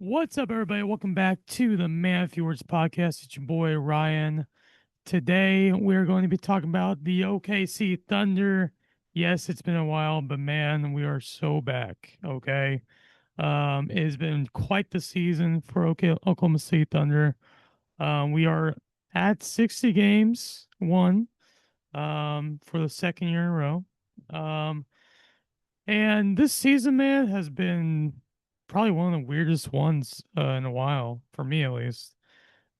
What's up, everybody? Welcome back to the Man of Few Words podcast. It's your boy Ryan. Today, we're going to be talking about the OKC Thunder. Yes, it's been a while, but man, we are so back. Okay, it has been quite the season for Oklahoma City Thunder. We are at 60 games, won for the second year in a row. Um, and this season, man, has been probably one of the weirdest ones in a while, for me at least.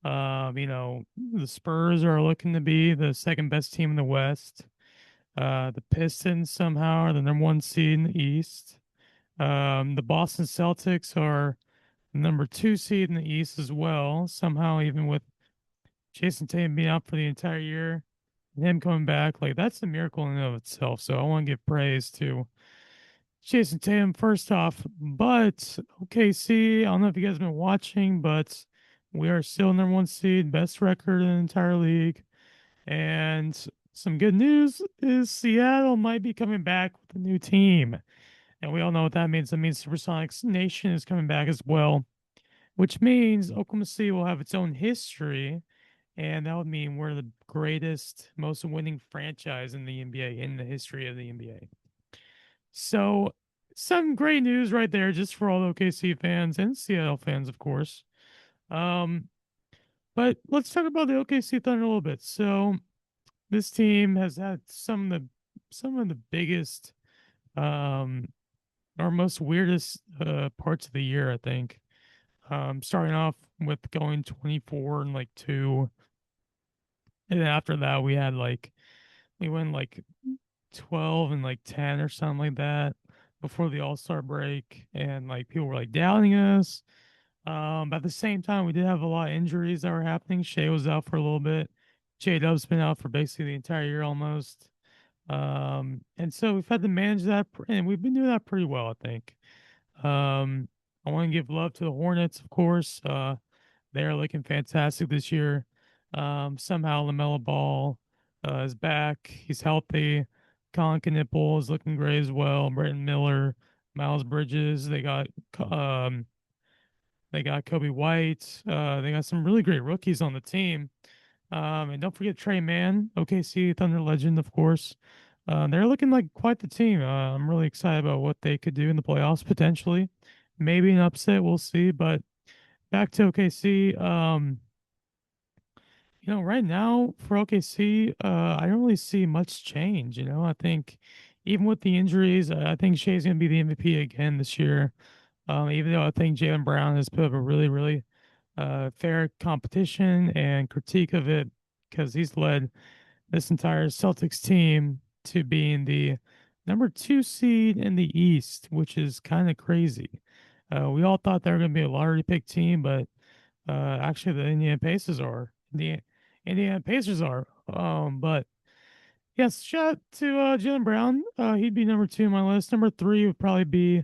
The Spurs are looking to be the second best team in the West. The Pistons somehow are the number one seed in the East. The Boston Celtics are the number two seed in the East as well. Somehow, even with Jason Tatum being out for the entire year and him coming back, like that's a miracle in and of itself. So I want to give praise to Jason Tatum first off, but OKC, I don't know if you guys have been watching, but we are still number one seed, best record in the entire league. And some good news is Seattle might be coming back with a new team. And we all know what that means. That means Supersonics Nation is coming back as well, which means Oklahoma City will have its own history. And that would mean we're the greatest, most winning franchise in the NBA, in the history of the NBA. So, some great news right there, just for all OKC fans and Seattle fans, of course. Um, but let's talk about the OKC Thunder a little bit. So, this team has had some of the biggest, um, or most weirdest parts of the year, I think. Starting off with going 24 and like two, and then after that we went like 12 and like 10 or something like that before the All-Star break, and like people were like doubting us. But at the same time, we did have a lot of injuries that were happening. Shea was out for a little bit. J Dub's been out for basically the entire year almost. And so we've had to manage that, and we've been doing that pretty well, I think. Um, I want to give love to the Hornets, of course. They're looking fantastic this year. Somehow LaMelo Ball is back. He's healthy. Colin Knippel is looking great as well. Bretton Miller, Miles Bridges. Um they got Kobe White. They got some really great rookies on the team. And don't forget Trey Mann, OKC Thunder legend, of course. They're looking like quite the team. I'm really excited about what they could do in the playoffs potentially. Maybe an upset, we'll see. But back to OKC. Right now for OKC, I don't really see much change. I think even with the injuries, I think Shea's going to be the MVP again this year. Even though I think Jalen Brown has put up a really, really fair competition and critique of it because he's led this entire Celtics team to being the number two seed in the East, which is kind of crazy. We all thought they were going to be a lottery pick team, but actually, the Indiana Pacers are. The Indiana Pacers are. But yes, shout out to Jalen Brown. He'd be number two on my list. Number three would probably be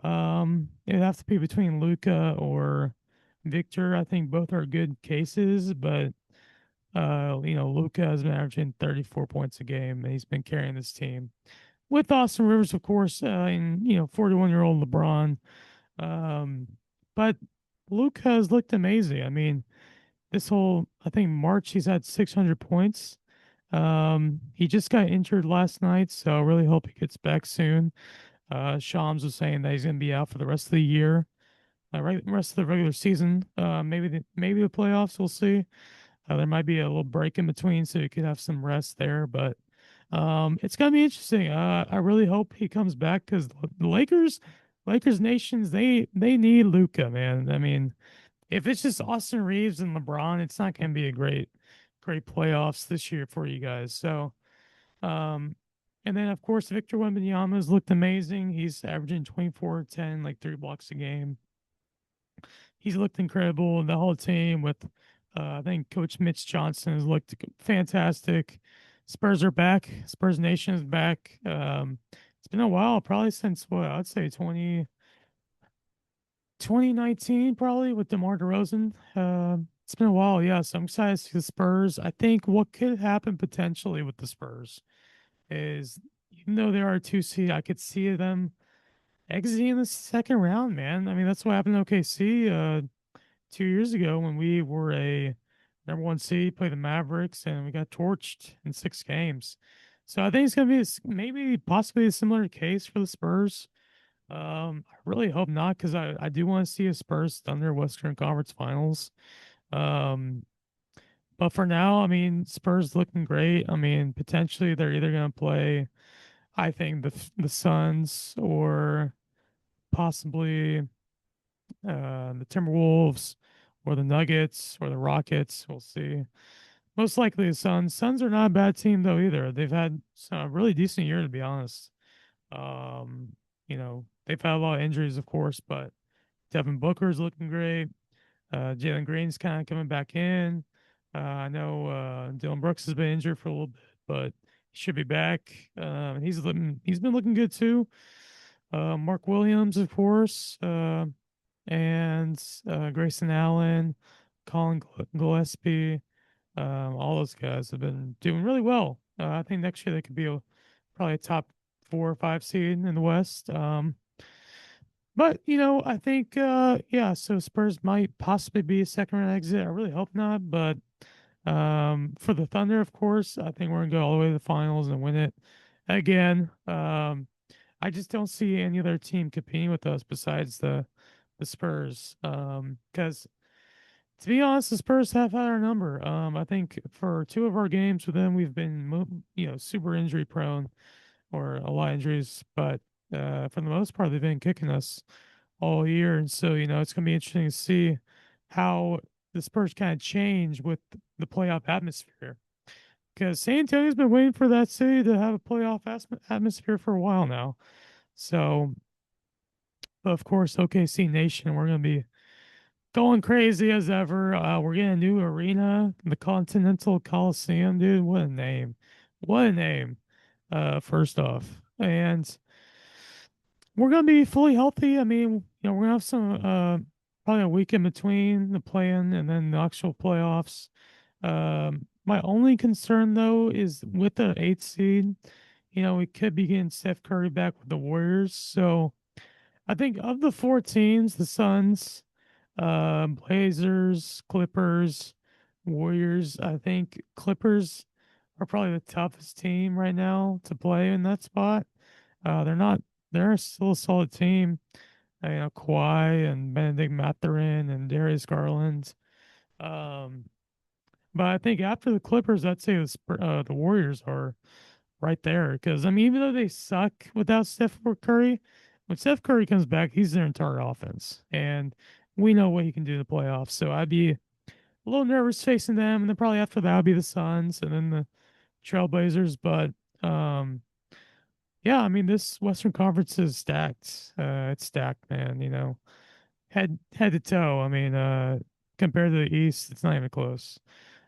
it'd have to be between Luca or Victor. I think both are good cases, but Luca has been averaging 34 points a game, and he's been carrying this team with Austin Rivers, of course, and 41-year-old LeBron. Um, but Luca has looked amazing. I mean, I think March, he's had 600 points. He just got injured last night, so I really hope he gets back soon. Shams was saying that he's going to be out for the rest of the year, rest of the regular season. Maybe the playoffs, we'll see. There might be a little break in between, so you could have some rest there. But it's gonna be interesting. I really hope he comes back because the Lakers nations, they need Luca, man. I mean, if it's just Austin Reeves and LeBron, it's not gonna be a great playoffs this year for you guys. So, um, and then of course Victor Wembanyama has looked amazing. He's averaging 24, 10, like 3 blocks a game. He's looked incredible. The whole team with, I think Coach Mitch Johnson has looked fantastic. Spurs are back. Spurs Nation is back. It's been a while, probably since what I'd say 2019, probably with DeMar DeRozan. It's been a while, yeah. So I'm excited to see the Spurs. I think what could happen potentially with the Spurs is, even though they are a two seed, I could see them. exiting in the second round, man. I mean, that's what happened to OKC 2 years ago when we were a number one seed, played the Mavericks, and we got torched in 6 games. So I think it's gonna be maybe possibly a similar case for the Spurs. I really hope not because I do want to see a Spurs Thunder Western Conference Finals. Um, but for now, I mean, Spurs looking great. I mean, potentially they're either gonna play, I think the Suns or possibly the Timberwolves or the Nuggets or the Rockets. We'll see. Most likely the Suns. Suns are not a bad team though either. They've had a really decent year to be honest. Um, they've had a lot of injuries, of course, but Devin Booker's looking great. Jalen Green's kind of coming back in. I know Dylan Brooks has been injured for a little bit, but he should be back. He's been looking good too. Mark Williams, of course, and Grayson Allen, Colin Gillespie. All those guys have been doing really well. I think next year they could be probably a top 4 or 5 seed in the West. But I think yeah, so Spurs might possibly be a second round exit. I really hope not, but for the Thunder, of course, I think we're gonna go all the way to the finals and win it again. I just don't see any other team competing with us besides the Spurs. Because to be honest, the Spurs have had our number. I think for 2 of our games with them, we've been super injury prone or a lot of injuries, but for the most part, they've been kicking us all year, and so it's gonna be interesting to see how the Spurs kind of change with the playoff atmosphere. Because San Antonio's been waiting for that city to have a playoff atmosphere for a while now. So, but of course, OKC Nation, we're gonna be going crazy as ever. We're getting a new arena, the Continental Coliseum, dude. What a name! What a name! First off, and we're gonna be fully healthy. I mean, we're gonna have some probably a week in between the play-in and then the actual playoffs. My only concern though is with the 8th seed. We could be getting Steph Curry back with the Warriors. So I think of the 4 teams, the Suns, Blazers, Clippers, Warriors. I think Clippers are probably the toughest team right now to play in that spot. They're not. They're still a solid team. Kawhi and Benedict Mathurin and Darius Garland. Um, but I think after the Clippers, I'd say the Warriors are right there because I mean, even though they suck without Steph Curry, when Steph Curry comes back, he's their entire offense, and we know what he can do in the playoffs. So I'd be a little nervous facing them, and then probably after that, would be the Suns and then the Trailblazers. But yeah, I mean, this Western Conference is stacked. It's stacked, man. Head to toe. I mean, compared to the East, it's not even close.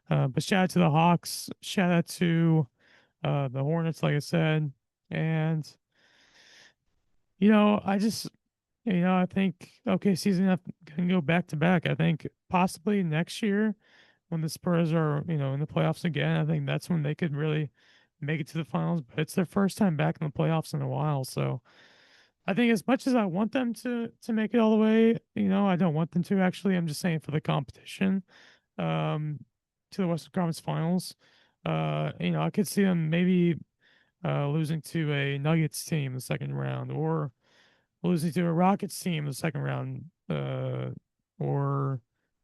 But shout out to the Hawks. Shout out to the Hornets, like I said, and I just I think OKC's gonna go back to back. I think possibly next year when the Spurs are in the playoffs again, I think that's when they could really make it to the finals. But it's their first time back in the playoffs in a while, so I think as much as I want them to make it all the way, I don't want them to actually. I'm just saying for the competition, um, to the Western Conference Finals. I could see them maybe losing to a Nuggets team in the second round, or losing to a Rockets team in the second round, or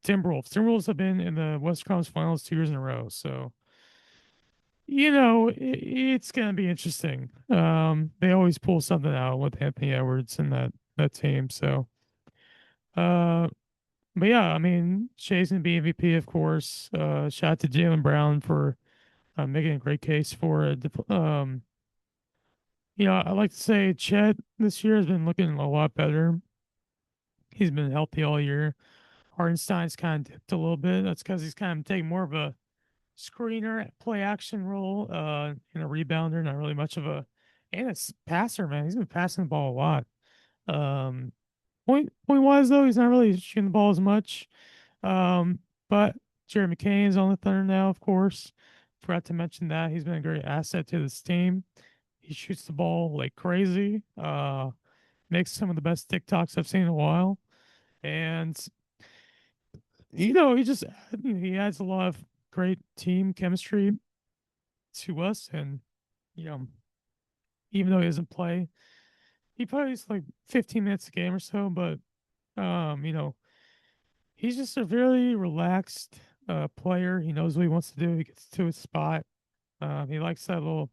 Timberwolves. Timberwolves have been in the Western Conference Finals 2 years in a row, so it's gonna be interesting. They always pull something out with Anthony Edwards and that team. So, uh, but yeah, I mean, Shay's gonna be MVP, of course. Shout out to Jalen Brown for making a great case for it. I like to say Chet this year has been looking a lot better. He's been healthy all year. Hardenstein's kind of dipped a little bit. That's because he's kind of taking more of a screener, play action role, and a rebounder, not really much of and a passer, man. He's been passing the ball a lot. Um, point wise though, he's not really shooting the ball as much. But Jerry McCain's on the Thunder now, of course. Forgot to mention that he's been a great asset to this team. He shoots the ball like crazy. makes some of the best TikToks I've seen in a while. And he adds a lot of great team chemistry to us. And you know, even though he doesn't play, he plays like 15 minutes a game or so. But um, you know, he's just a very relaxed player. He knows what he wants to do. He gets to his spot. He likes that little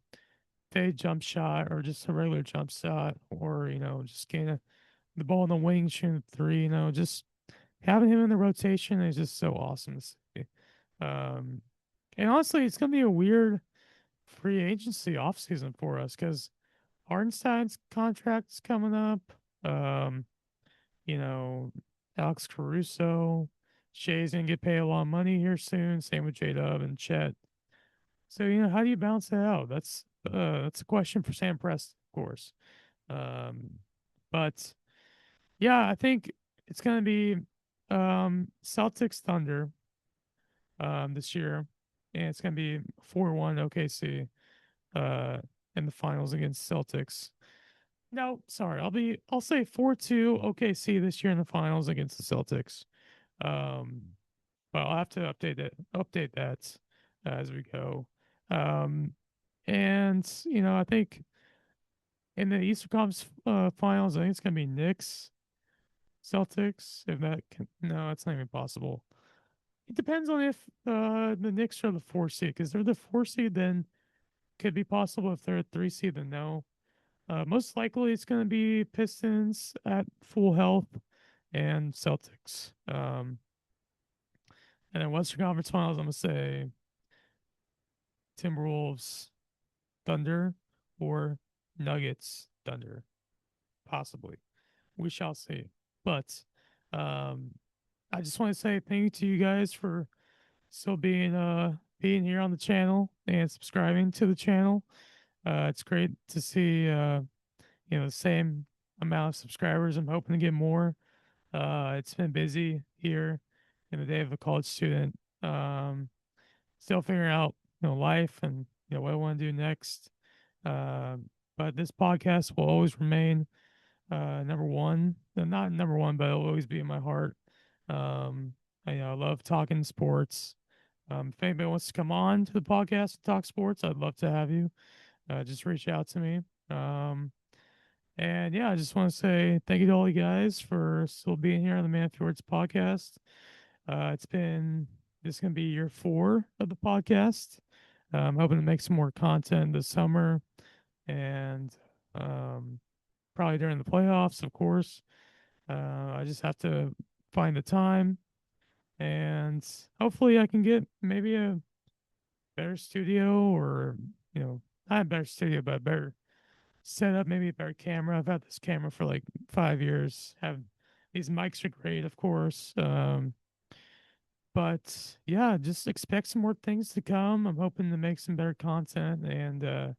fade jump shot or just a regular jump shot, or just getting the ball in the wing, shooting three. Just having him in the rotation is just so awesome to see. Um, and honestly, it's gonna be a weird free agency offseason for us because Hardenstein's contract's coming up. Um, you know, Alex Caruso, Shea's gonna get paid a lot of money here soon. Same with J Dub and Chet. So how do you balance that out? That's a question for Sam Prest, of course. Um, but yeah, I think it's gonna be Celtics Thunder this year, and it's gonna be 4-1 OKC uh in the finals against Celtics. No, sorry, I'll say 4-2 OKC this year in the finals against the Celtics. Um, but I'll have to update that as we go. Um, and I think in the Eastern Conference finals, I think it's gonna be Knicks, Celtics. If that can, no, it's not even possible. It depends on if the Knicks are the 4 seed. Because they're the 4 seed, then could be possible. If they're a 3 seed, then no. Most likely, it's gonna be Pistons at full health and Celtics. And then Western Conference Finals, I'm gonna say Timberwolves, Thunder, or Nuggets, Thunder, possibly. We shall see. But um, I just want to say thank you to you guys for still being here on the channel and subscribing to the channel. It's great to see the same amount of subscribers. I'm hoping to get more. It's been busy here in the day of a college student. Still figuring out life and what I want to do next. Uh, but this podcast will always remain number one. Not number one, but it'll always be in my heart. I love talking sports. If anybody wants to come on to the podcast and talk sports, I'd love to have you. Just reach out to me. And yeah, I just want to say thank you to all you guys for still being here on the Man Fjords podcast. It's been This is gonna be year 4 of the podcast. I'm hoping to make some more content this summer and um, probably during the playoffs, of course. I just have to find the time, and hopefully, I can get maybe a better studio, or not a better studio, but a better setup, maybe a better camera. I've had this camera for like 5 years. Have These mics are great, of course. But yeah, just expect some more things to come. I'm hoping to make some better content and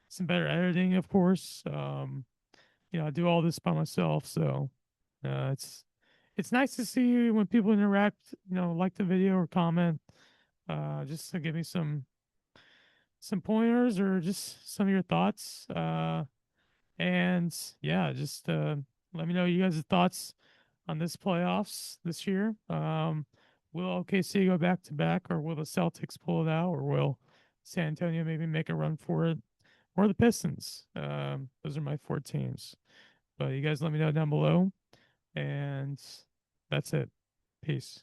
some better editing, of course. I do all this by myself, so it's nice to see when people interact, like the video or comment, just to give me some pointers or just some of your thoughts. And yeah, just let me know you guys' thoughts on this playoffs this year. Will OKC go back to back, or will the Celtics pull it out, or will San Antonio maybe make a run for it, or the Pistons? Those are my 4 teams. But you guys let me know down below, and that's it. Peace.